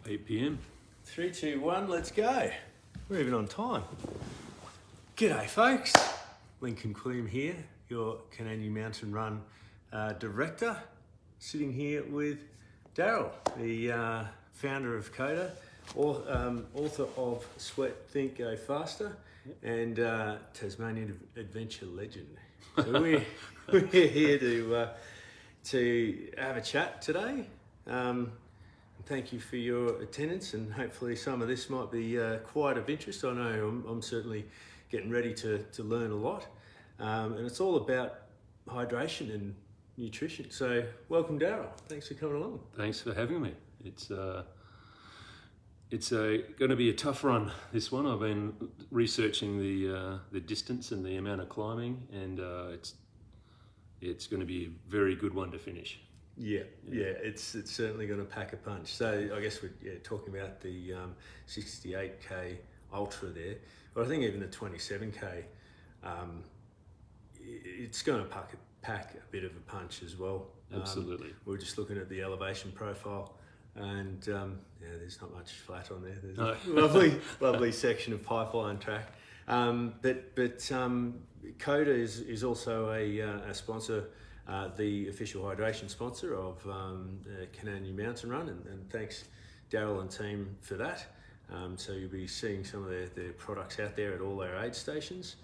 8 p.m. 3, 2, 1, let's go. We're even on time. G'day, folks. Lincoln Quilliam here, your Kunanyi Mountain Run director, sitting here with Darryl, the founder of KODA, author of Sweat, Think, Go Faster, and Tasmanian adventure legend. So we're here to have a chat today. Thank you for your attendance, and hopefully some of this might be quite of interest. I know I'm certainly getting ready to learn a lot, and it's all about hydration and nutrition. So welcome, Darryl. Thanks for coming along. Thanks for having me. It's going to be a tough run, this one. I've been researching the distance and the amount of climbing, and it's going to be a very good one to finish. Yeah, it's certainly going to pack a punch. So I guess we're talking about the 68k ultra there, but I think even the 27k, it's going to pack a bit of a punch as well. Absolutely. We're just looking at the elevation profile, and there's not much flat on there. There's No. a lovely section of pipeline track. But KODA is also a sponsor. The official hydration sponsor of Kunanyi Mountain Run, and thanks Darryl and team for that. So you'll be seeing some of their products out there at all their aid stations,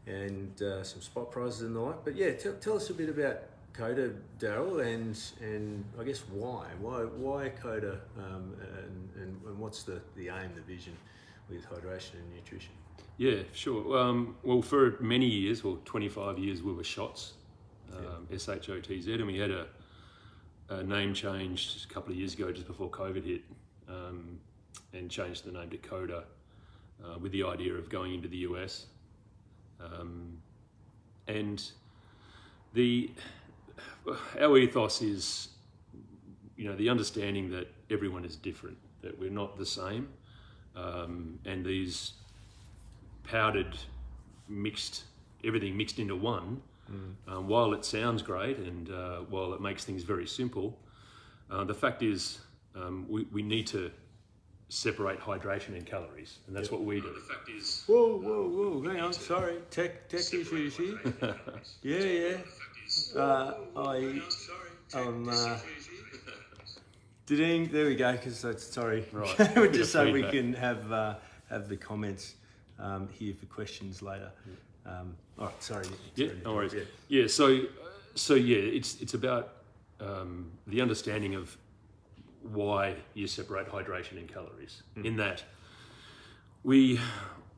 and some spot prizes and the like. But yeah, tell us a bit about KODA, Darryl, and I guess why KODA, and what's the aim, the vision with hydration and nutrition? Yeah, sure. Well, for many years, 25 years, we were Shots. SHOTZ, and we had a name change a couple of years ago, just before COVID hit, and changed the name to KODA with the idea of going into the US. And our ethos is, the understanding that everyone is different, that we're not the same, and these powdered, everything mixed into one. While it sounds great and while it makes things very simple, the fact is we need to separate hydration and calories, and that's what we do. The fact is, whoa, hang on, sorry, tech issues here. Yeah. There we go. Because sorry, right. We're just so we can have the comments here for questions later. All right, sorry. Yeah, no worries. Yeah, so it's about the understanding of why you separate hydration and calories. In that we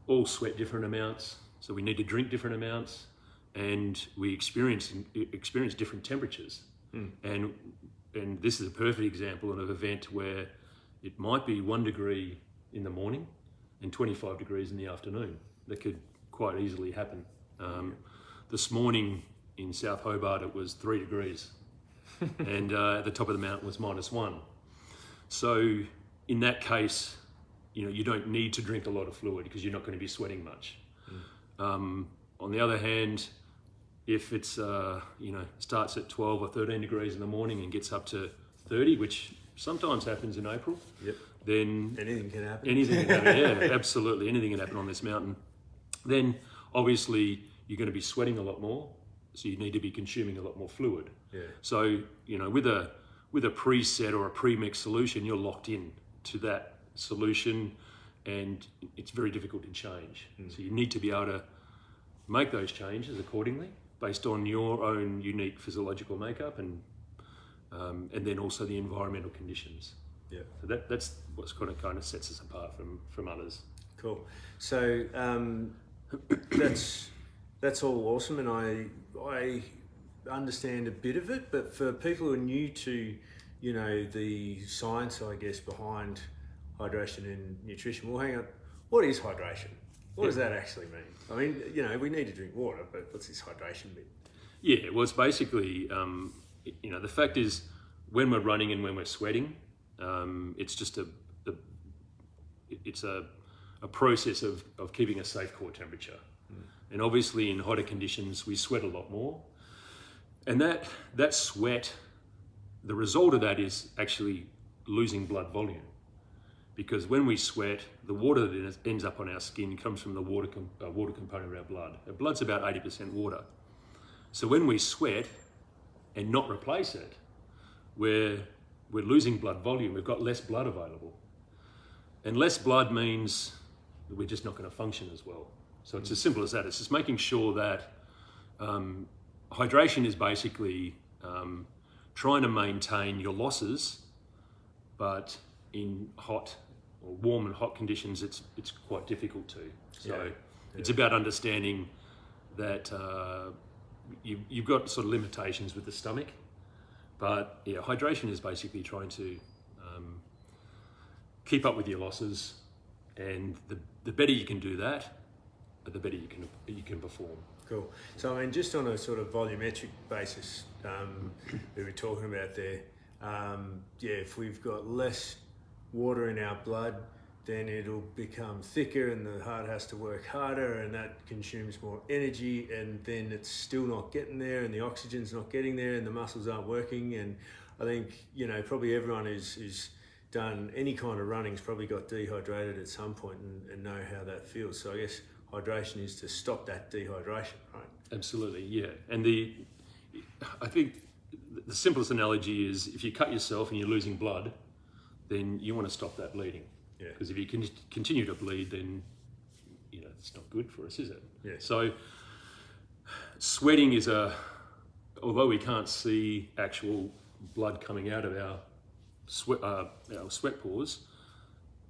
all sweat different amounts, so we need to drink different amounts, and we experience different temperatures. And this is a perfect example of an event where it might be 1 degree in the morning and 25 degrees in the afternoon. That could quite easily happen. This morning in South Hobart it was 3 degrees and at the top of the mountain was -1. So in that case, you don't need to drink a lot of fluid because you're not going to be sweating much. On the other hand, if it's starts at 12 or 13 degrees in the morning and gets up to 30, which sometimes happens in April, then anything can happen. Yeah, absolutely, anything can happen on this mountain. Then obviously you're going to be sweating a lot more, so you need to be consuming a lot more fluid. So with a preset or a pre-mix solution, you're locked in to that solution, and it's very difficult to change. So you need to be able to make those changes accordingly based on your own unique physiological makeup, and then also the environmental conditions. So that's what's kind of sets us apart from others. Cool. So that's all awesome, and I understand a bit of it, but for people who are new to the science, I guess, behind hydration and nutrition, well, hang on, what is hydration? What does that actually mean? I mean, we need to drink water, but what's this hydration bit? Yeah, well, it's basically the fact is, when we're running and when we're sweating, it's just a process of keeping a safe core temperature. And obviously in hotter conditions we sweat a lot more, and that sweat, the result of that is actually losing blood volume. because when we sweat, the water that ends up on our skin comes from the water component of our blood. Our blood's about 80% water. So when we sweat and not replace it, we're losing blood volume. We've got less blood available. And less blood means that we're just not going to function as well. So it's as simple as that. It's just making sure that hydration is basically trying to maintain your losses, but in hot or warm and hot conditions, it's quite difficult to. So it's about understanding that you've got sort of limitations with the stomach, but yeah, hydration is basically trying to keep up with your losses, and the better you can do that, the better you can perform. Cool. So I mean, just on a sort of volumetric basis, we were talking about there, if we've got less water in our blood, then it'll become thicker and the heart has to work harder, and that consumes more energy, and then it's still not getting there, and the oxygen's not getting there, and the muscles aren't working. And I think, probably everyone who's done any kind of running's probably got dehydrated at some point and know how that feels. So I guess hydration is to stop that dehydration, right? Absolutely, yeah. And I think the simplest analogy is, if you cut yourself and you're losing blood, then you want to stop that bleeding. Yeah. Because if you can continue to bleed, then it's not good for us, is it? Yeah. So sweating is although we can't see actual blood coming out of our sweat pores,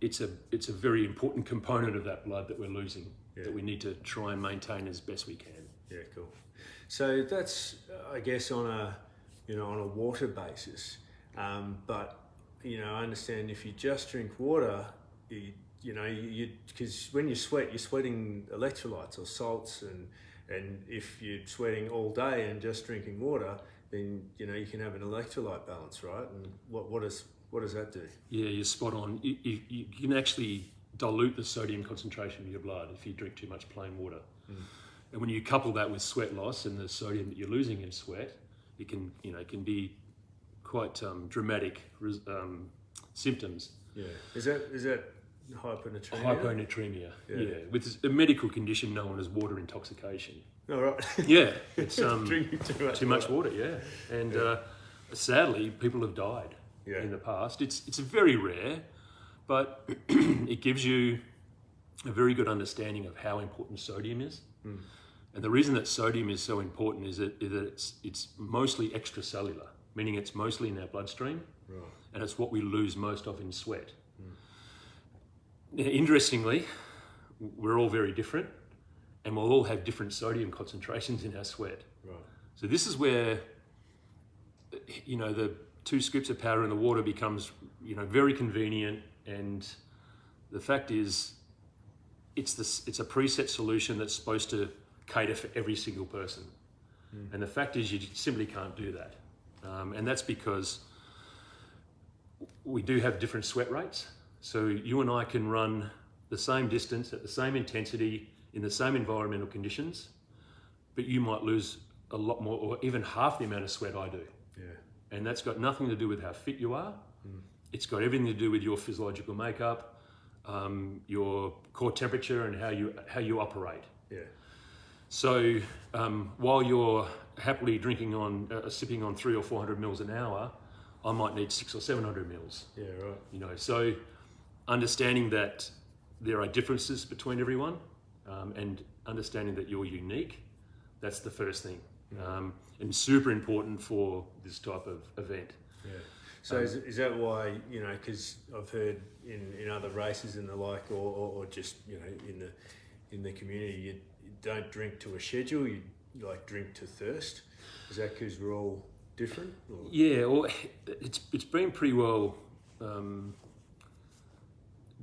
it's a very important component of that blood that we're losing, that we need to try and maintain as best we can. Yeah, cool. So that's, I guess, on a water basis. But I understand if you just drink water, because when you sweat, you're sweating electrolytes or salts, and if you're sweating all day and just drinking water, then you can have an electrolyte balance, right? And what does that do? Yeah, you're spot on. You can actually dilute the sodium concentration in your blood if you drink too much plain water. And when you couple that with sweat loss and the sodium that you're losing in sweat, it can be quite dramatic symptoms. Yeah. Is that hyponatremia? Hyponatremia. Yeah. With a medical condition known as water intoxication. Oh, right. Yeah. It's drinking too much water. Yeah. And sadly, people have died in the past. It's very rare, but it gives you a very good understanding of how important sodium is. And the reason that sodium is so important is that it's mostly extracellular, meaning it's mostly in our bloodstream, and it's what we lose most of in sweat. Now, interestingly, we're all very different, and we'll all have different sodium concentrations in our sweat. Right. So this is where the 2 scoops of powder in the water becomes very convenient, and the fact is it's a preset solution that's supposed to cater for every single person. And the fact is you simply can't do that. And that's because we do have different sweat rates. So you and I can run the same distance at the same intensity in the same environmental conditions, but you might lose a lot more, or even half the amount of sweat I do. Yeah. And that's got nothing to do with how fit you are. It's got everything to do with your physiological makeup, your core temperature, and how you operate. Yeah. So while you're happily sipping on 300 or 400 mils an hour, I might need 600 or 700 mils. Yeah, right. So understanding that there are differences between everyone, and understanding that you're unique, that's the first thing. And super important for this type of event. Yeah. So is that why, because I've heard in other races and the like, or just, in the community, you don't drink to a schedule, you drink to thirst. Is that because we're all different? Or? Yeah, well, it's been pretty well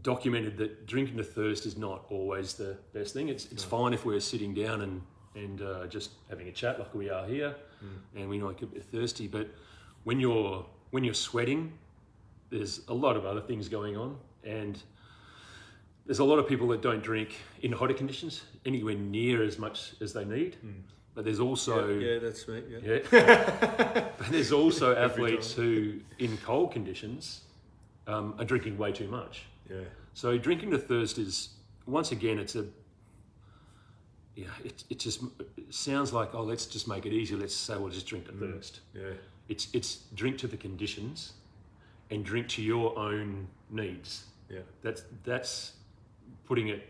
documented that drinking to thirst is not always the best thing. It's fine if we're sitting down and just having a chat like we are here, and we might get a bit thirsty. But when you're sweating, there's a lot of other things going on, and there's a lot of people that don't drink in hotter conditions anywhere near as much as they need. But there's also that's me. But there's also athletes who, in cold conditions, are drinking way too much. Yeah. So drinking to thirst is, once again, it just sounds like, oh, let's just make it easy. Let's say we'll just drink to thirst. Yeah. It's drink to the conditions and drink to your own needs. Yeah. That's putting it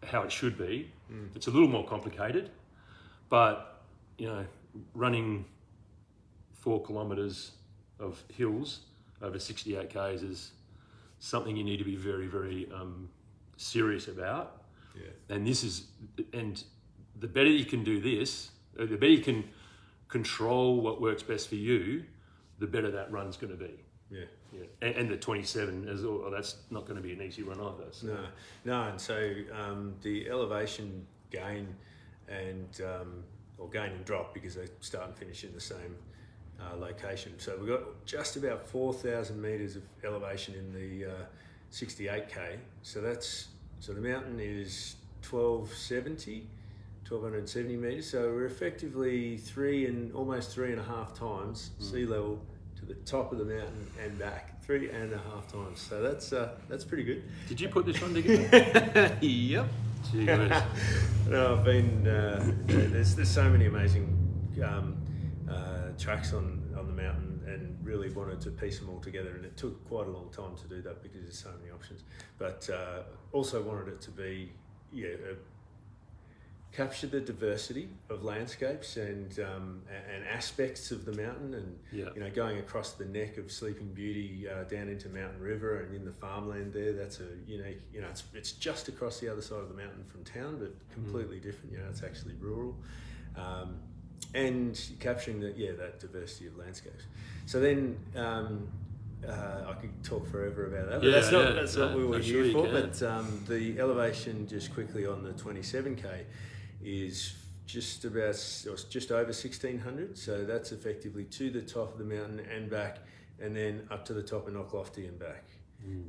how it should be. It's a little more complicated, but running 4 kilometres of hills over 68 k's is something you need to be very, very serious about. Yeah. And the better you can do this, the better you can control what works best for you, the better that run's going to be. Yeah. Yeah. And the 27 that's not going to be an easy run either. So. No. And so the elevation gain or gain and drop, because they start and finish in the same location. So we've got just about 4,000 metres of elevation in the 68k. So the mountain is 1,270 metres. So we're effectively almost 3.5 times sea level to the top of the mountain and back, 3.5 times. So that's pretty good. Did you put this one together? Yep. Gee whiz. No, I've been there's so many amazing tracks on the mountain, and really wanted to piece them all together, and it took quite a long time to do that because there's so many options, but also wanted it to be capture the diversity of landscapes and aspects of the mountain, and going across the neck of Sleeping Beauty down into Mountain River and in the farmland there. That's a unique. It's just across the other side of the mountain from town, but completely different. It's actually rural, and capturing that diversity of landscapes. So then. I could talk forever about that, but that's not what we were here for. But the elevation, just quickly on the 27k, is just over 1,600. So that's effectively to the top of the mountain and back, and then up to the top of Knocklofty and back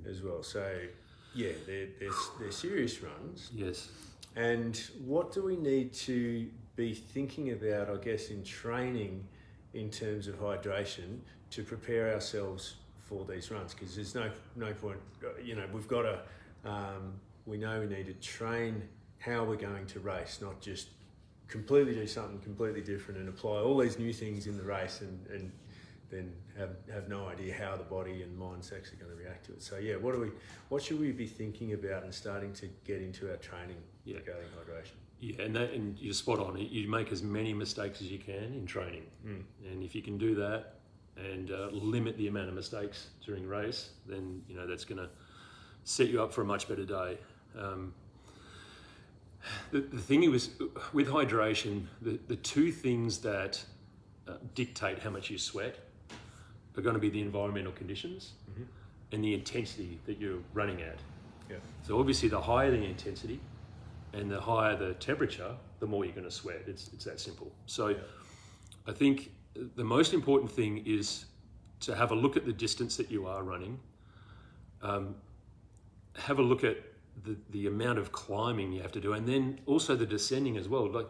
as well. So they're serious runs. Yes. And what do we need to be thinking about, I guess, in training in terms of hydration to prepare ourselves for these runs? Because there's no point, we've got to, we know we need to train how we're going to race, not just completely do something completely different and apply all these new things in the race and then have no idea how the body and mind's actually going to react to it. So what should we be thinking about and starting to get into our training regarding hydration? Yeah, and you're spot on. You make as many mistakes as you can in training, and if you can do that and limit the amount of mistakes during race, then that's going to set you up for a much better day. The thing is, with hydration, the two things that dictate how much you sweat are going to be the environmental conditions and the intensity that you're running at. Yeah. So obviously, the higher the intensity and the higher the temperature, the more you're going to sweat. It's that simple. So I think the most important thing is to have a look at the distance that you are running. Have a look at the amount of climbing you have to do, and then also the descending as well. Like,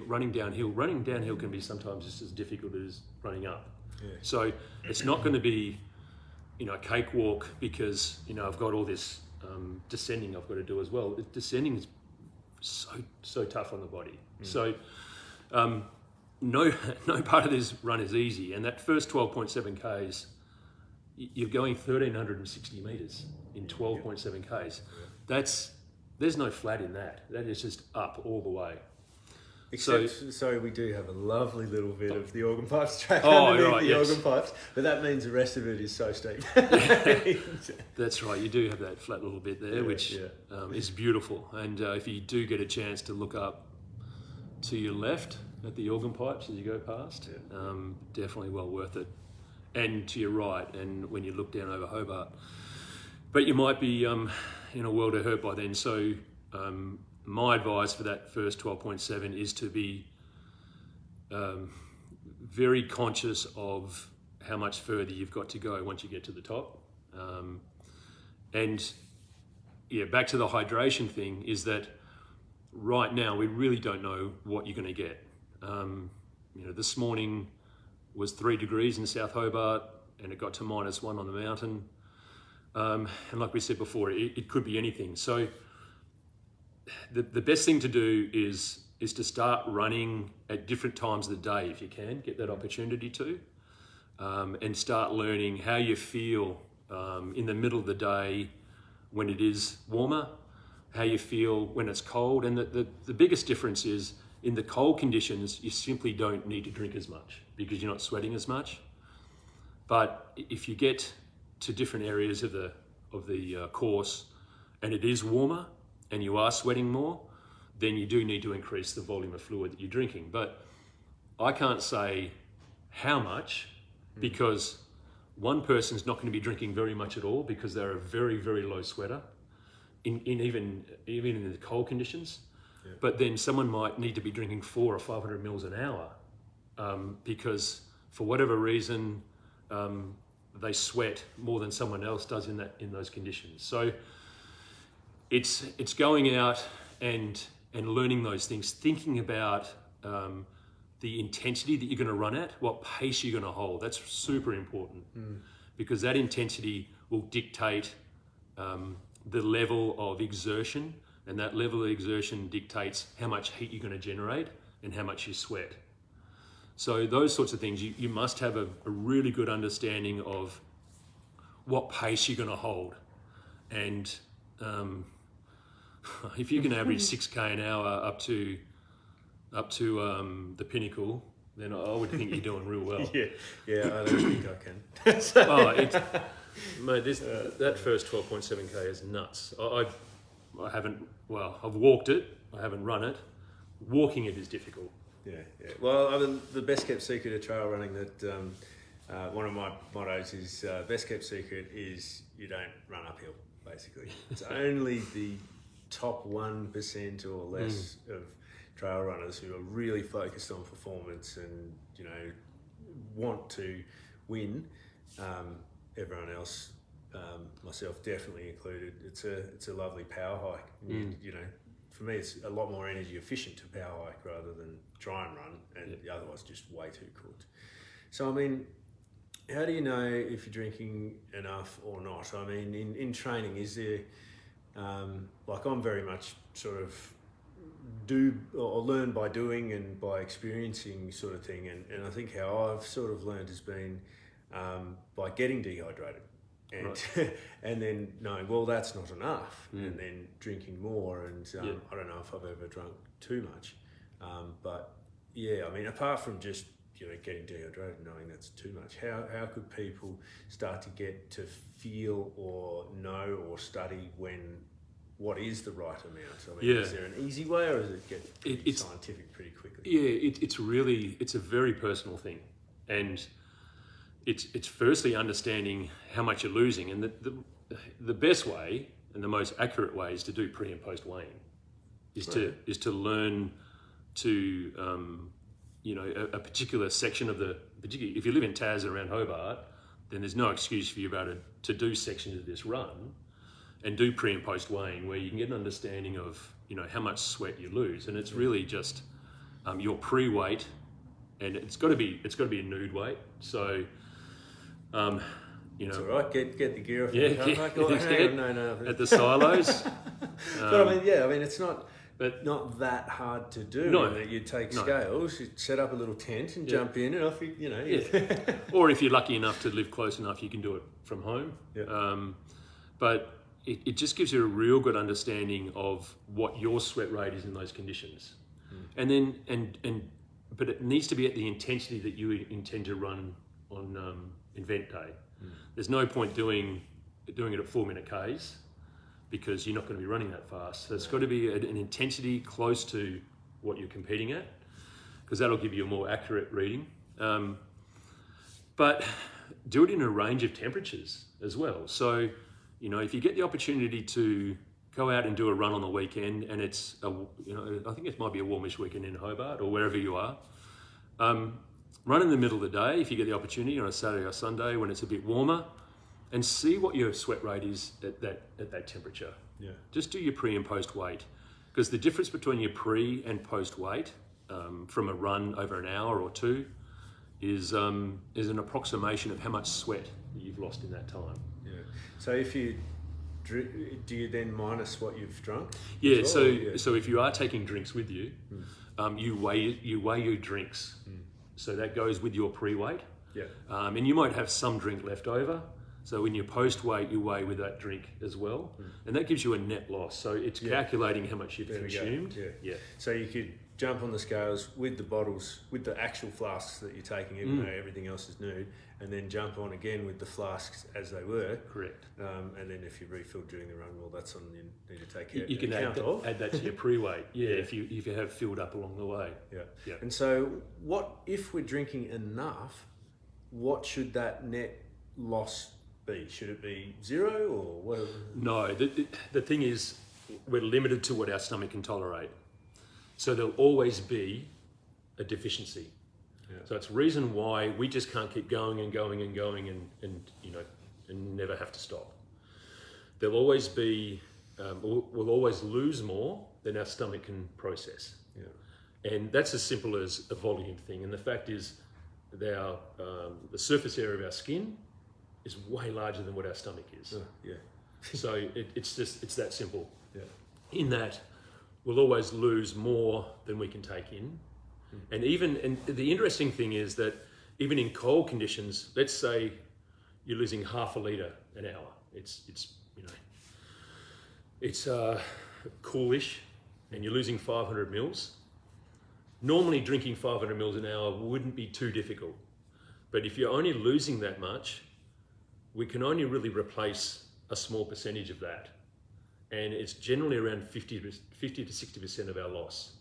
running downhill. Running downhill can be sometimes just as difficult as running up. Yeah. So it's not going to be, a cakewalk because, I've got all this descending I've got to do as well. Descending is so tough on the body. So no part of this run is easy. And that first 12.7 Ks, you're going 1,360 metres in 12.7 Ks. There's no flat in that. That is just up all the way. Except, we do have a lovely little bit of the organ pipes track underneath the organ pipes, but that means the rest of it is so steep. That's right. You do have that flat little bit there, which is beautiful. And if you do get a chance to look up to your left at the organ pipes as you go past, definitely well worth it. And to your right, and when you look down over Hobart. But you might be in a world of hurt by then. So my advice for that first 12.7 is to be very conscious of how much further you've got to go once you get to the top. Back to the hydration thing is that right now we really don't know what you're going to get. This morning was 3 degrees in South Hobart and it got to -1 on the mountain. And like we said before, it could be anything. So the best thing to do is to start running at different times of the day if you can, get that opportunity to, and start learning how you feel in the middle of the day when it is warmer, how you feel when it's cold. And the biggest difference is in the cold conditions, you simply don't need to drink as much because you're not sweating as much. But if you get to different areas of the course and it is warmer and you are sweating more, then you do need to increase the volume of fluid that you're drinking. But I can't say how much, because one person's not going to be drinking very much at all because they're a very, very low sweater in even in the cold conditions. Yeah. But then someone might need to be drinking 400 or 500 mils an hour because for whatever reason they sweat more than someone else does in those conditions. So it's going out and learning those things, thinking about the intensity that you're going to run at, what pace you're going to hold. That's super important because that intensity will dictate the level of exertion, and that level of exertion dictates how much heat you're going to generate and how much you sweat. So those sorts of things, you must have a really good understanding of what pace you're going to hold. And if you can average 6K an hour up to the pinnacle, then I would think you're doing real well. Yeah, I don't think I can. Mate, that first 12.7K is nuts. I haven't, I've walked it, I haven't run it. Walking it is difficult. Yeah. Well, the best kept secret of trail running, that one of my mottos is best kept secret is you don't run uphill, basically. It's only the top 1% or less of trail runners who are really focused on performance and, want to win. Everyone else, myself definitely included, it's a lovely power hike. For me, it's a lot more energy efficient to power hike rather than try and run, and otherwise just way too cooked. So, I mean, how do you know if you're drinking enough or not? I mean, in training, is there, I'm very much sort of do or learn by doing and by experiencing sort of thing. And I think how I've sort of learned has been by getting dehydrated. And right. And then knowing, well, that's not enough, and then drinking more. And I don't know if I've ever drunk too much, but yeah, I mean, apart from just getting dehydrated, knowing that's too much, how could people start to get to feel or know or study what is the right amount? I mean, is there an easy way, or does it get scientific pretty quickly? Yeah, it's a very personal thing, and it's firstly understanding how much you're losing, and the best way and the most accurate way is to do pre and post weighing, is to learn to a particular section of particularly if you live in Tas around Hobart, then there's no excuse for you about to do sections of this run and do pre and post weighing where you can get an understanding of how much sweat you lose, and it's really just your pre-weight, and it's got to be a nude weight. So it's all right. Get the gear off. No. At the silos. But I mean, it's not that hard to do. No, you take scales, you set up a little tent and jump in, and off Or if you're lucky enough to live close enough, you can do it from home. Yeah. But it just gives you a real good understanding of what your sweat rate is in those conditions, and then but it needs to be at the intensity that you intend to run on event day. There's no point doing it at 4-minute Ks because you're not going to be running that fast. So it's got to be an intensity close to what you're competing at, because that'll give you a more accurate reading. But do it in a range of temperatures as well. So, if you get the opportunity to go out and do a run on the weekend, and it's I think it might be a warmish weekend in Hobart or wherever you are, run in the middle of the day if you get the opportunity on a Saturday or Sunday when it's a bit warmer, and see what your sweat rate is at that temperature. Yeah. Just do your pre and post weight, because the difference between your pre and post weight from a run over an hour or two is an approximation of how much sweat you've lost in that time. Yeah. So if you do you then minus what you've drunk? Yeah. As well, So if you are taking drinks with you, you weigh your drinks. So that goes with your pre-weight. Yeah. And you might have some drink left over. So in your post-weight, you weigh with that drink as well. And that gives you a net loss. So it's calculating how much you've consumed. Yeah. So you could jump on the scales with the bottles, with the actual flasks that you're taking, even though everything else is nude, and then jump on again with the flasks as they were. Correct. And then if you refill during the run, well, that's something you need to take care You can add that to your pre-weight. If you have filled up along the way. Yeah. And so what if we're drinking enough, what should that net loss be? Should it be zero or what? No, the thing is, we're limited to what our stomach can tolerate. So there'll always be a deficiency. So it's reason why we just can't keep going and going and going and never have to stop. There'll always be, we'll always lose more than our stomach can process. And that's as simple as a volume thing. And the fact is that the surface area of our skin is way larger than what our stomach is. So it's that simple. In that, we'll always lose more than we can take in. And the interesting thing is that even in cold conditions, let's say you're losing half a litre an hour. It's coolish, and you're losing 500 mils. Normally, drinking 500 mils an hour wouldn't be too difficult, but if you're only losing that much, we can only really replace a small percentage of that, and it's generally around 50 to 60% of our loss.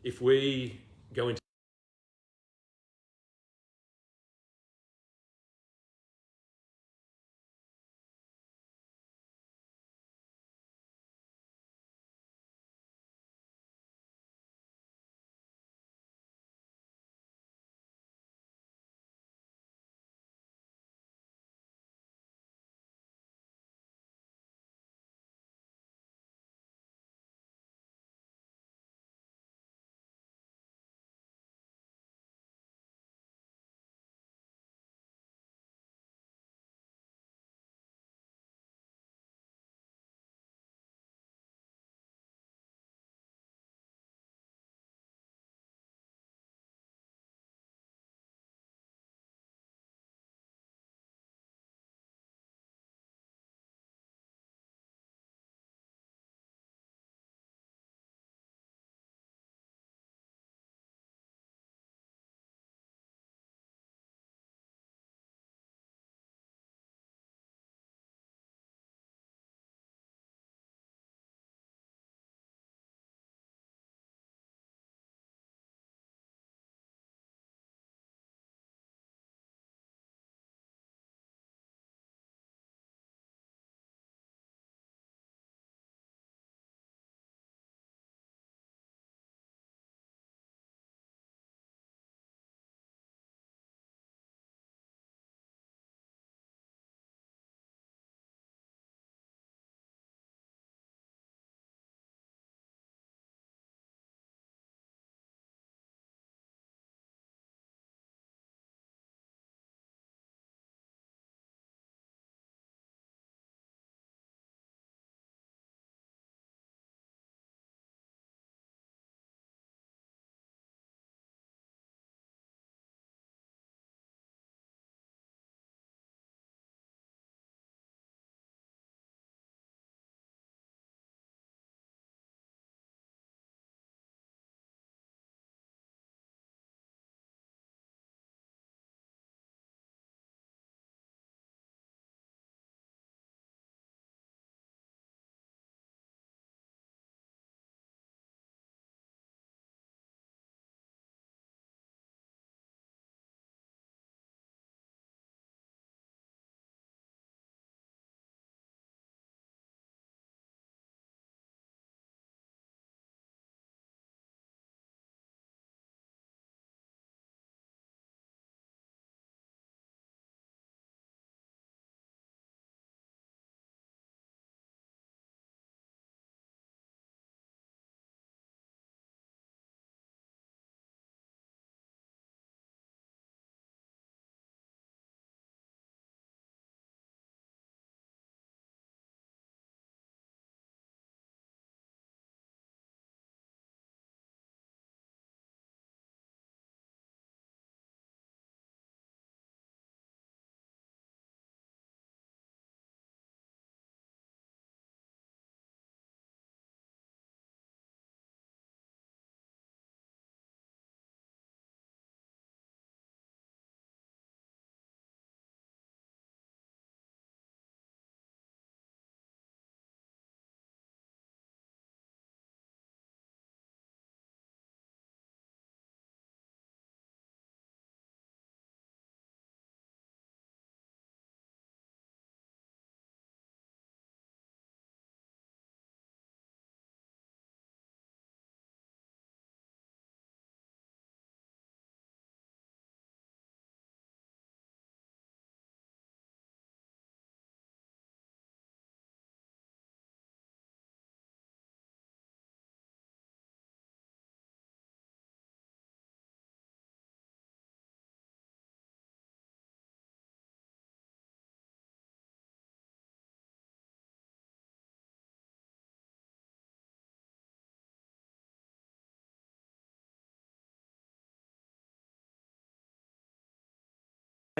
If we go into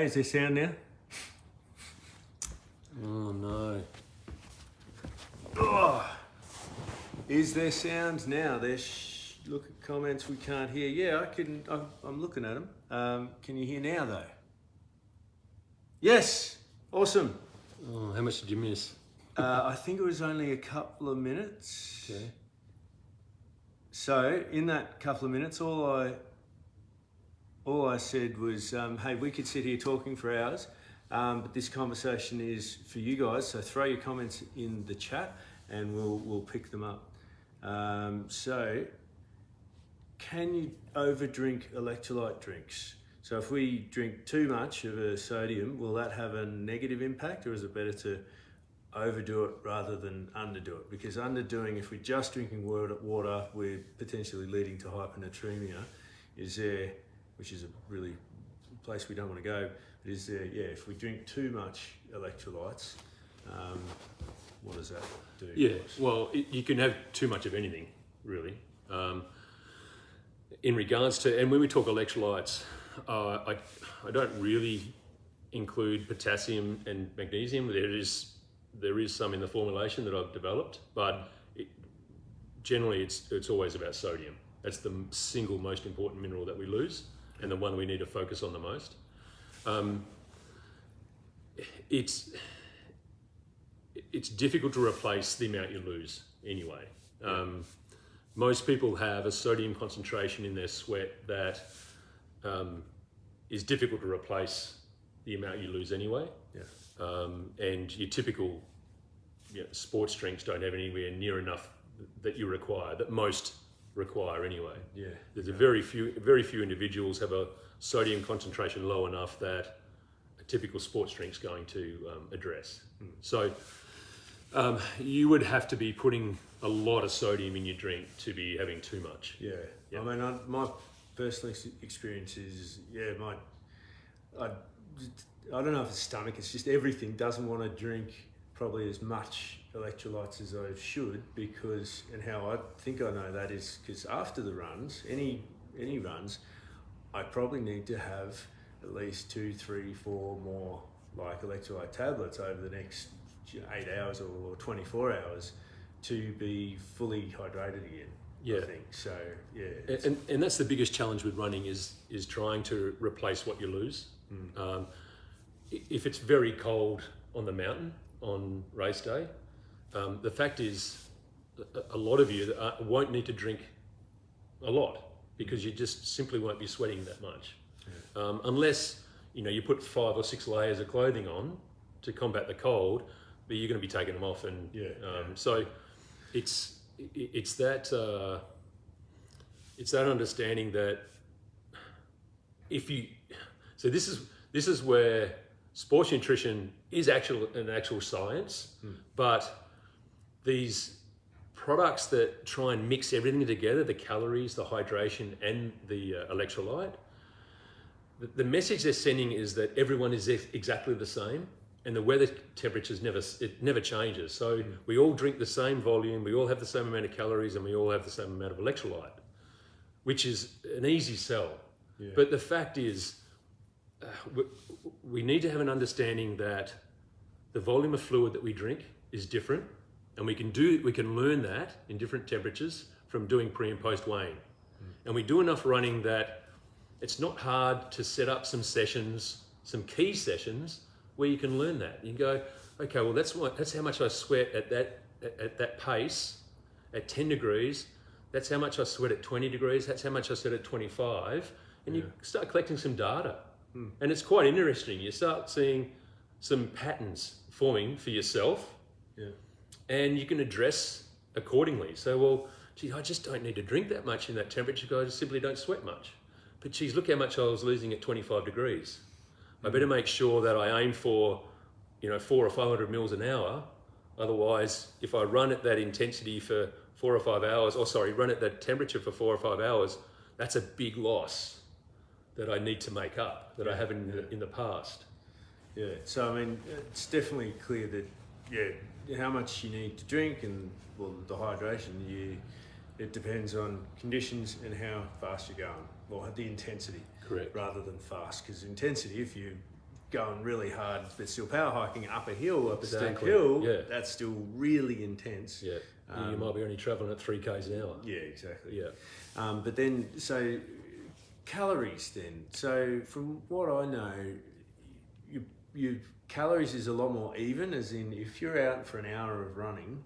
Is there sound now? Oh no. Oh. Is there sound now? Look at comments we can't hear. Yeah, I'm looking at them. Can you hear now though? Yes. Awesome. Oh, how much did you miss? I think it was only a couple of minutes. Okay. So in that couple of minutes, all I said was, hey, we could sit here talking for hours, but this conversation is for you guys. So throw your comments in the chat, and we'll pick them up. So, can you overdrink electrolyte drinks? So if we drink too much of a sodium, will that have a negative impact, or is it better to overdo it rather than underdo it? Because underdoing, if we're just drinking water, we're potentially leading to hyponatremia. Is there, which is a really place we don't want to go, but is there, if we drink too much electrolytes, what does that do? Yeah, well, you can have too much of anything, really. In regards to, and when we talk electrolytes, I don't really include potassium and magnesium. There is some in the formulation that I've developed, but generally it's always about sodium. That's the single most important mineral that we lose, and the one we need to focus on the most. It's difficult to replace the amount you lose anyway. Most people have a sodium concentration in their sweat that is difficult to replace the amount you lose anyway. And your typical sports drinks don't have anywhere near enough that you require, that most require anyway. There's a very few individuals have a sodium concentration low enough that a typical sports drink's going to address. So you would have to be putting a lot of sodium in your drink to be having too much. I mean, my personal experience is, I don't know if it's stomach, it's just everything doesn't want to drink probably as much electrolytes as I should, because, and how I think I know that is because after the runs, any runs, I probably need to have at least 2, 3, 4 more like electrolyte tablets over the next 8 hours or 24 hours to be fully hydrated again. I think so. And that's the biggest challenge with running is trying to replace what you lose. If it's very cold on the mountain on race day, the fact is a lot of you won't need to drink a lot because you just simply won't be sweating that much, unless you put 5 or 6 layers of clothing on to combat the cold, but you're going to be taking them off, and so it's that understanding that this is where sports nutrition is an actual science, but these products that try and mix everything together, the calories, the hydration, and the electrolyte, the message they're sending is that everyone is exactly the same, and the weather temperatures never changes. So we all drink the same volume, we all have the same amount of calories, and we all have the same amount of electrolyte, which is an easy sell. But the fact is, we need to have an understanding that the volume of fluid that we drink is different, and we can learn that in different temperatures from doing pre and post weighing. And we do enough running that it's not hard to set up some sessions, some key sessions, where you can learn that. You can go, okay, well that's how much I sweat at that pace at 10 degrees. That's how much I sweat at 20 degrees. That's how much I sweat at 25. And you start collecting some data. And it's quite interesting. You start seeing some patterns forming for yourself, and you can address accordingly. So, well, gee, I just don't need to drink that much in that temperature because I just simply don't sweat much. But geez, look how much I was losing at 25 degrees. I better make sure that I aim for, 400 or 500 mils an hour. Otherwise, if I run at that intensity for 4 or 5 hours, run at that temperature for 4 or 5 hours, that's a big loss that I need to make up, that I haven't in the past. So I mean, it's definitely clear that, how much you need to drink and, well, the hydration, it depends on conditions and how fast you're going, or the intensity. Correct. Rather than fast, because intensity, if you're going really hard, but still power hiking up a hill, up a steep Exactly. hill, Yeah. that's still really intense. Yeah. You might be only travelling at 3 k's an hour. Yeah, exactly. Yeah. But then, so calories then. So from what I know, your calories is a lot more even, as in if you're out for an hour of running,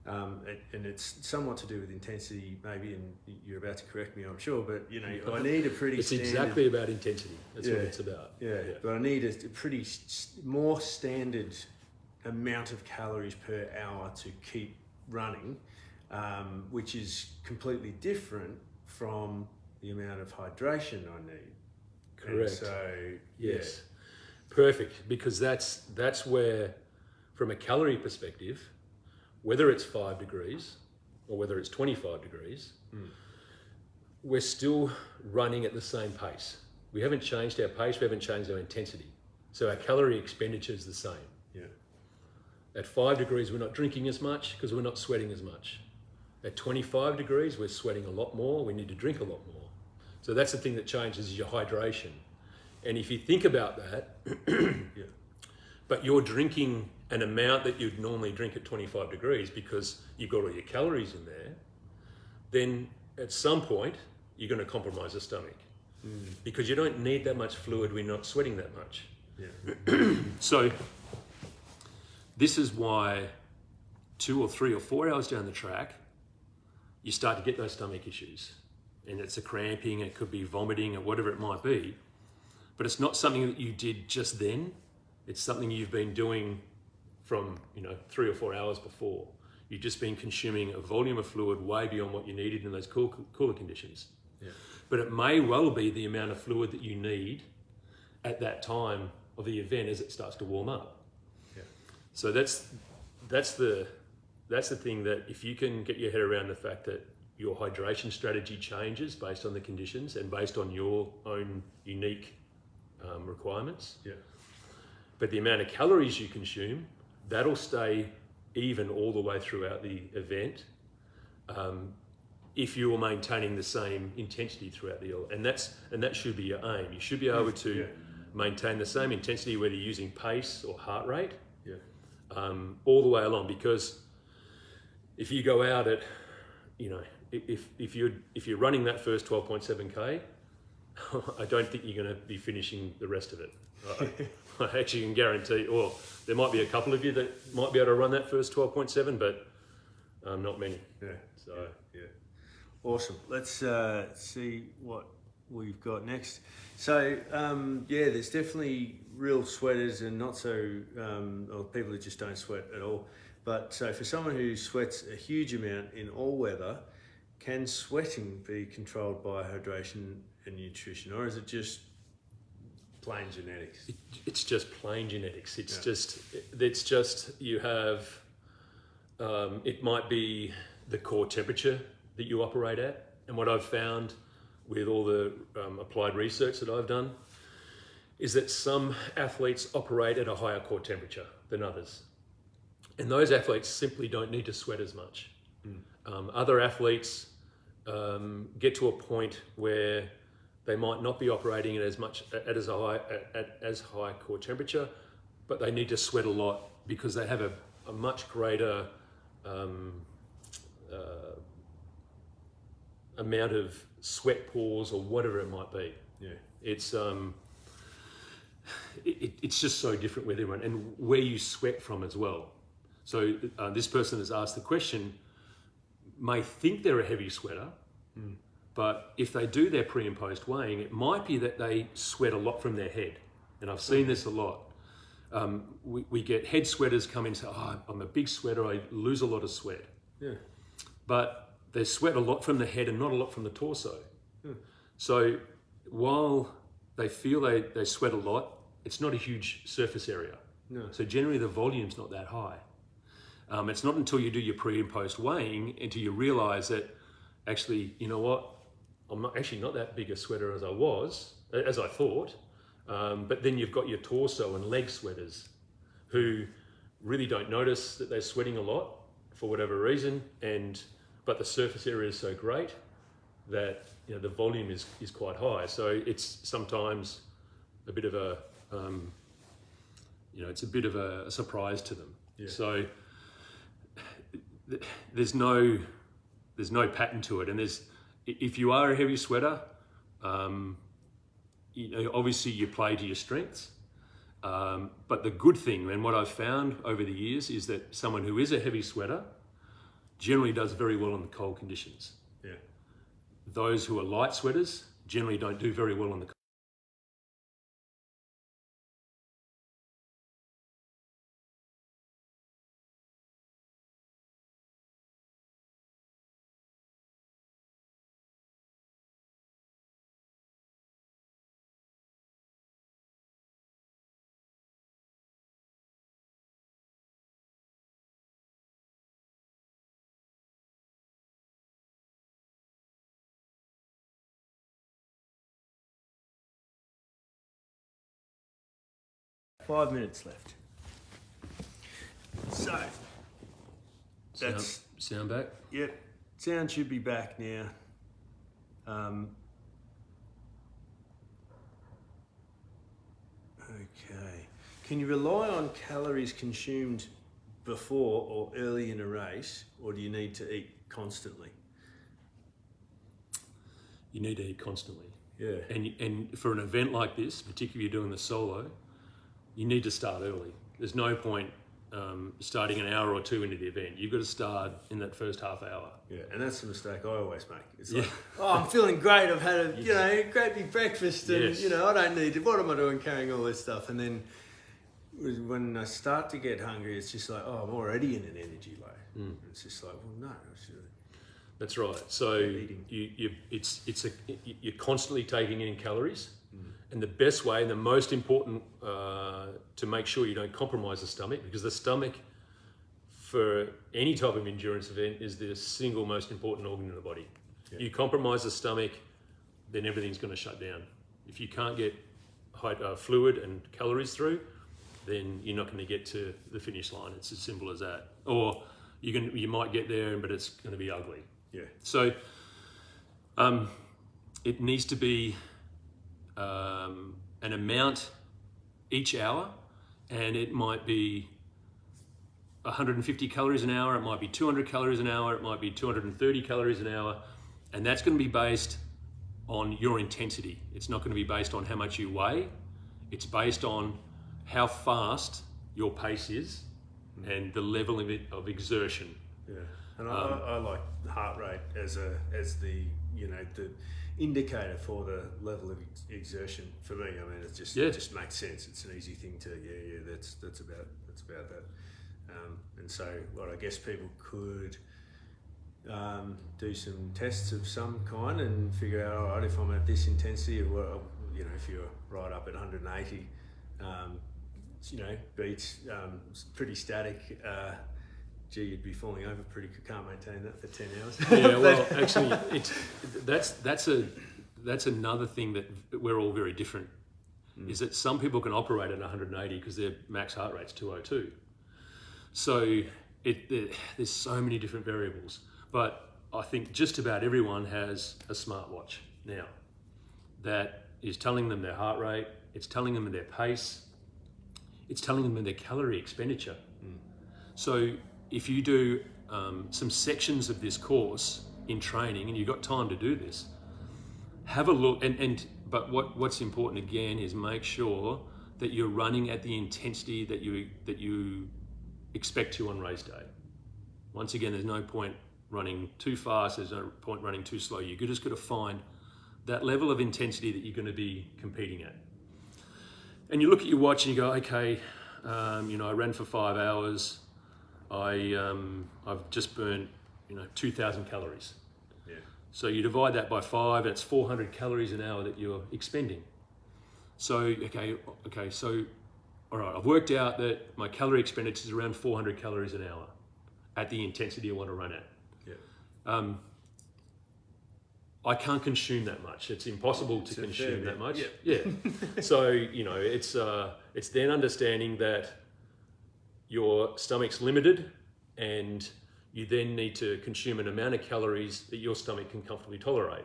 and it's somewhat to do with intensity maybe, and you're about to correct me, I'm sure, but you know, I need a pretty It's standard... exactly about intensity. That's what it's about. Yeah, but I need a pretty more standard amount of calories per hour to keep running, which is completely different from the amount of hydration I need. Correct. And so, yes. Perfect, because that's where, from a calorie perspective, whether it's 5 degrees or whether it's 25 degrees, we're still running at the same pace. We haven't changed our pace, we haven't changed our intensity. So our calorie expenditure is the same. Yeah. At 5 degrees, we're not drinking as much because we're not sweating as much. At 25 degrees, we're sweating a lot more, we need to drink a lot more. So that's the thing that changes, is your hydration. And if you think about that, but you're drinking an amount that you'd normally drink at 25 degrees because you've got all your calories in there, then at some point, you're going to compromise the stomach. Because you don't need that much fluid when you're not sweating that much. Yeah. So this is why 2 or 3 or 4 hours down the track, you start to get those stomach issues. And it's a cramping, it could be vomiting or whatever it might be. But it's not something that you did just then. It's something you've been doing from 3 or 4 hours before. You've just been consuming a volume of fluid way beyond what you needed in those cooler conditions. Yeah. But it may well be the amount of fluid that you need at that time of the event as it starts to warm up. Yeah. So that's the thing, that if you can get your head around the fact that your hydration strategy changes based on the conditions and based on your own unique requirements. Yeah. But the amount of calories you consume, that'll stay even all the way throughout the event, if you're maintaining the same intensity throughout the event. And that should be your aim. You should be able to maintain the same intensity, whether you're using pace or heart rate, all the way along. Because if you go out at, if you're running that first 12.7k, I don't think you're going to be finishing the rest of it. I actually can guarantee, or there might be a couple of you that might be able to run that first 12.7, but not many. Yeah. So yeah. Awesome. Let's see what we've got next. So there's definitely real sweaters and not so, or people who just don't sweat at all. But so for someone who sweats a huge amount in all weather, can sweating be controlled by hydration and nutrition, or is it just plain genetics? It's just plain genetics. It's just you have, it might be the core temperature that you operate at. And what I've found with all the applied research that I've done is that some athletes operate at a higher core temperature than others. And those athletes simply don't need to sweat as much. Other athletes get to a point where they might not be operating at as high core temperature, but they need to sweat a lot because they have a much greater amount of sweat pores or whatever it might be. Yeah, it's just so different with everyone, and where you sweat from as well. So this person has asked the question, may think they're a heavy sweater, but if they do their pre and post weighing, it might be that they sweat a lot from their head. And I've seen this a lot. We get head sweaters come in and say, I'm a big sweater, I lose a lot of sweat. Yeah. But they sweat a lot from the head and not a lot from the torso. Yeah. So while they feel they sweat a lot, it's not a huge surface area. No. So generally the volume's not that high. It's not until you do your pre and post weighing until you realize that actually, you know what, I'm not that big a sweater as I thought. But then you've got your torso and leg sweaters who really don't notice that they're sweating a lot for whatever reason, but the surface area is so great that the volume is quite high. So it's sometimes a bit of a it's a bit of a surprise to them. Yeah. So there's no pattern to it, and if you are a heavy sweater, obviously you play to your strengths. But the good thing, and what I've found over the years, is that someone who is a heavy sweater generally does very well in the cold conditions. Yeah. Those who are light sweaters generally don't do very well in the cold. Five minutes left. So that's Sound back? Yep. Sound should be back now. Okay. Can you rely on calories consumed before or early in a race, or do you need to eat constantly? You need to eat constantly. Yeah. And for an event like this, particularly if you're doing the solo, you need to start early. There's no point starting an hour or two into the event. You've got to start in that first half hour. Yeah, and that's the mistake I always make. It's like, I'm feeling great. I've had a great big breakfast, and I don't need to. What am I doing carrying all this stuff? And then when I start to get hungry, it's just like, I'm already in an energy low. It's just like, well, no, I should. That's right. So you're constantly taking in calories, and the best way and the most important to make sure you don't compromise the stomach, because the stomach for any type of endurance event is the single most important organ in the body. Yeah. You compromise the stomach, then everything's going to shut down. If you can't get fluid and calories through, then you're not going to get to the finish line. It's as simple as that. Or you might get there, but it's going to be ugly. Yeah. So it needs to be an amount each hour, and it might be 150 calories an hour, it might be 200 calories an hour, it might be 230 calories an hour, and that's going to be based on your intensity. It's not going to be based on how much you weigh. It's based on how fast your pace is and the level of exertion. Yeah. And I like heart rate as the the indicator for the level of exertion for me. I mean, it just makes sense. It's an easy thing to that's about that. And so what I guess people could do some tests of some kind and figure out, all right, if I'm at this intensity, or if you're right up at 180, beats pretty static. You'd be falling over pretty. Can't maintain that for 10 hours. Yeah, well, actually, that's another thing that we're all very different. Is that some people can operate at 180 because their max heart rate's 202. So there's so many different variables. But I think just about everyone has a smartwatch now that is telling them their heart rate. It's telling them their pace. It's telling them their calorie expenditure. So if you do some sections of this course in training, and you've got time to do this, have a look. But what's important again is make sure that you're running at the intensity that you expect to on race day. Once again, there's no point running too fast. There's no point running too slow. You're just got to find that level of intensity that you're going to be competing at. And you look at your watch and you go, okay, I ran for 5 hours. I've just burnt 2,000 calories. Yeah. So you divide that by 5, that's 400 calories an hour that you're expending. So okay, so all right, I've worked out that my calorie expenditure is around 400 calories an hour at the intensity I want to run at. Yeah. I can't consume that much. It's impossible to consume that much. Yeah. So it's then understanding that your stomach's limited, and you then need to consume an amount of calories that your stomach can comfortably tolerate.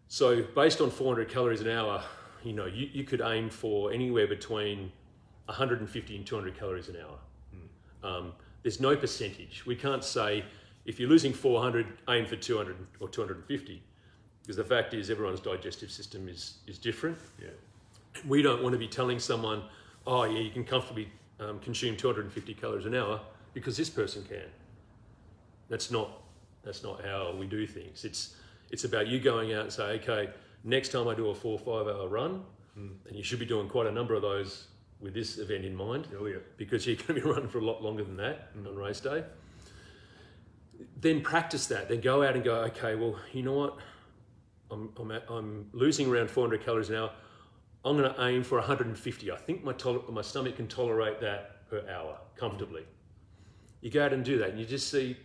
So based on 400 calories an hour, you could aim for anywhere between 150 and 200 calories an hour. There's no percentage. We can't say, if you're losing 400, aim for 200 or 250, because the fact is everyone's digestive system is different. Yeah. We don't want to be telling someone, oh yeah, you can comfortably consume 250 calories an hour because this person can. That's not how we do things. It's about you going out and say, okay, next time I do a 4 or 5 hour run, and you should be doing quite a number of those with this event in mind, because you're going to be running for a lot longer than that on race day. Then practice that. Then go out and go, okay, well, you know what? I'm losing around 400 calories an hour. I'm going to aim for 150. I think my stomach can tolerate that per hour comfortably. You go out and do that, and you just see,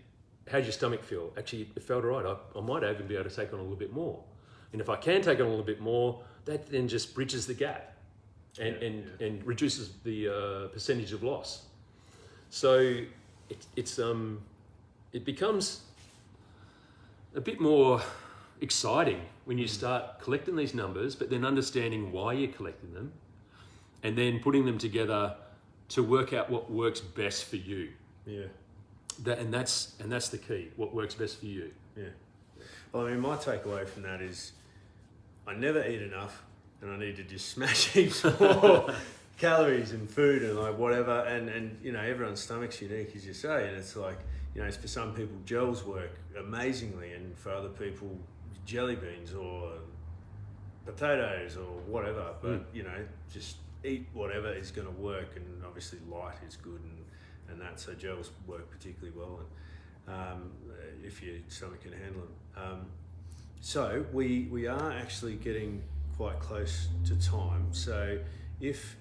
how's your stomach feel? Actually, it felt all right. I might even be able to take on a little bit more. And if I can take on a little bit more, that then just bridges the gap and reduces the percentage of loss. So it becomes a bit more exciting when you start collecting these numbers, but then understanding why you're collecting them, and then putting them together to work out what works best for you. Yeah. That's the key. What works best for you. Yeah. Well, I mean, my takeaway from that is, I never eat enough, and I need to just smash heaps more calories and food and like whatever. And you know, everyone's stomach's unique, as you say, and it's like, you know, for some people gels work amazingly, and for other people jelly beans or potatoes or whatever. But you know, just eat whatever is going to work, and obviously light is good, and that, so gels work particularly well, and if your stomach can handle them. So we are actually getting quite close to time. So if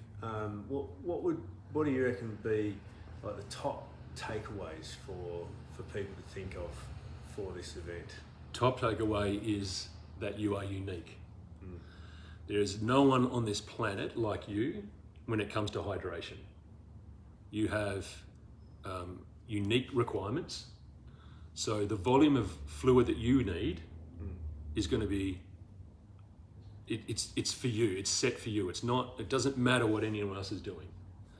what do you reckon would be like the top takeaways for people to think of for this event? Top takeaway is that you are unique. There is no one on this planet like you when it comes to hydration. You have unique requirements. So the volume of fluid that you need is going to be, it's for you, it's set for you. It doesn't matter what anyone else is doing.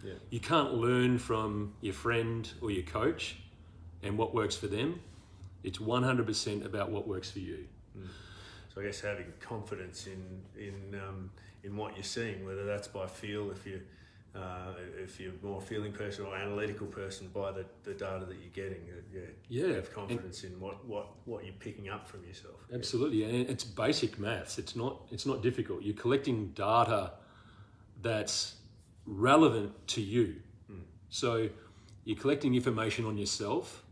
Yeah. You can't learn from your friend or your coach and what works for them. It's 100% about what works for you. So I guess having confidence in what you're seeing, whether that's by feel, if you're more a feeling person or analytical person, by the data that you're getting, have confidence in what you're picking up from yourself. Absolutely, and it's basic maths. It's not difficult. You're collecting data that's relevant to you. So you're collecting information on yourself,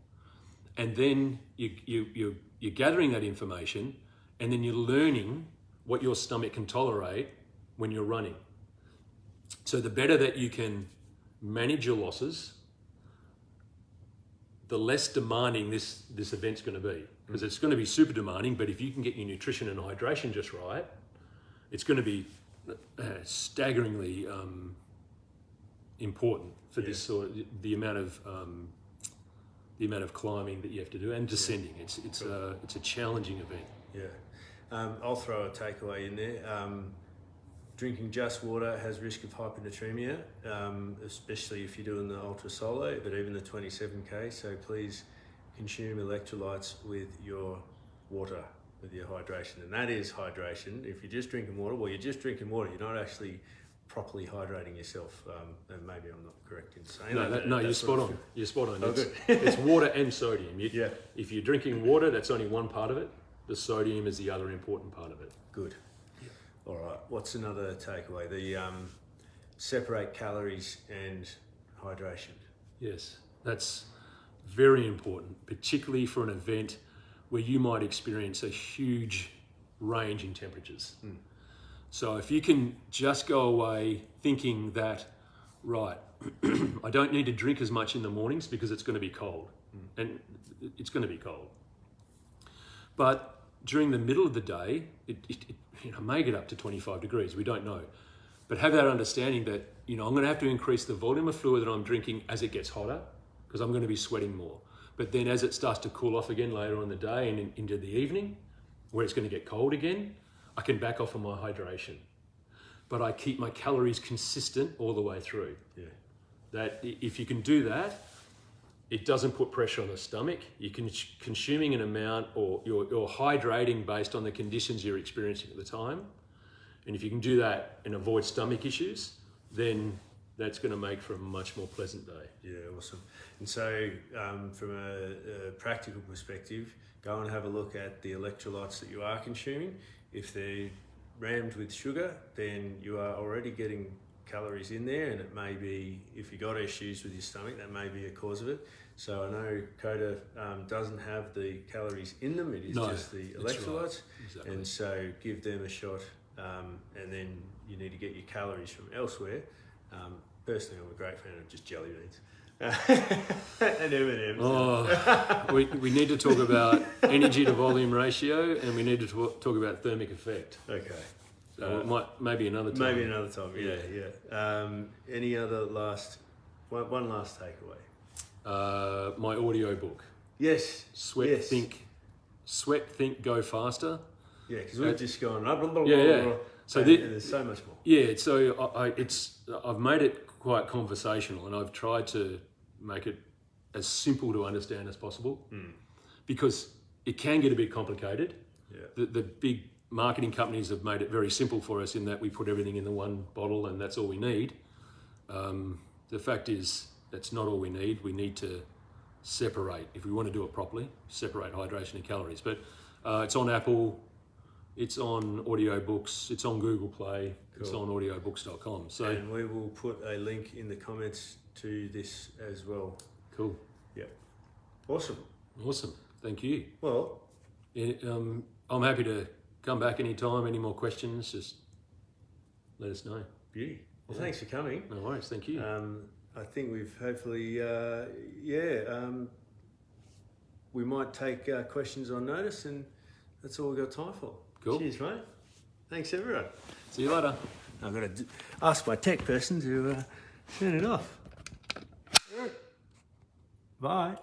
and then you're gathering that information, and then you're learning what your stomach can tolerate when you're running. So the better that you can manage your losses, the less demanding this event's going to be. Because it's going to be super demanding, but if you can get your nutrition and hydration just right, it's going to be staggeringly important for this sort of, the amount of climbing that you have to do and descending. It's a challenging event. Yeah, I'll throw a takeaway in there. Drinking just water has risk of hyponatremia, especially if you're doing the ultra solo, but even the 27K. So please consume electrolytes with your water, with your hydration. And that is hydration. If you're just drinking water, well, you're just drinking water. You're not actually properly hydrating yourself. And maybe I'm not correct in saying that. No, you're spot on. You're spot on. Oh, good. It's water and sodium. If you're drinking water, that's only one part of it. The sodium is the other important part of it. Good. All right, what's another takeaway? The separate calories and hydration. Yes, that's very important, particularly for an event where you might experience a huge range in temperatures. So if you can just go away thinking that, right, I don't need to drink as much in the mornings because it's going to be cold, and it's going to be cold. But during the middle of the day, it may get up to 25 degrees, we don't know. But have that understanding that, I'm going to have to increase the volume of fluid that I'm drinking as it gets hotter, because I'm going to be sweating more. But then as it starts to cool off again later on in the day and into the evening, where it's going to get cold again, I can back off on my hydration. but I keep my calories consistent all the way through. Yeah. That if you can do that, it doesn't put pressure on the stomach. You're consuming an amount, or you're hydrating based on the conditions you're experiencing at the time. And if you can do that and avoid stomach issues, then that's going to make for a much more pleasant day. Yeah, awesome. And so from a practical perspective, go and have a look at the electrolytes that you are consuming. If they're rammed with sugar, then you are already getting calories in there, and it may be, if you got issues with your stomach, that may be a cause of it. So I know KODA doesn't have the calories in them, it is just the electrolytes. Right. Exactly. And so give them a shot, and then you need to get your calories from elsewhere. Personally, I'm a great fan of just jelly beans. And M&M's. Oh, we need to talk about energy to volume ratio, and we need to talk about thermic effect. Okay. So maybe another time. Maybe another time, yeah. Any other one last takeaway? My audio book. Yes. Sweat, Think, Go Faster. Yeah, because we've just gone. So there's so much more. Yeah, so I've made it quite conversational, and I've tried to make it as simple to understand as possible, because it can get a bit complicated. Yeah. The big marketing companies have made it very simple for us in that we put everything in the one bottle and that's all we need. The fact is, that's not all we need. We need to separate, if we want to do it properly, separate hydration and calories. But it's on Apple, it's on audiobooks, it's on Google Play, It's on audiobooks.com. So, and we will put a link in the comments to this as well. Cool. Yeah. Awesome. Thank you. Well, I'm happy to come back anytime. Any more questions, just let us know. Beauty. Well, thanks for coming. No worries. Thank you. I think we've hopefully, we might take questions on notice, and that's all we've got time for. Cool. Cheers, mate. Thanks, everyone. See you later. I've got to ask my tech person to turn it off. Bye.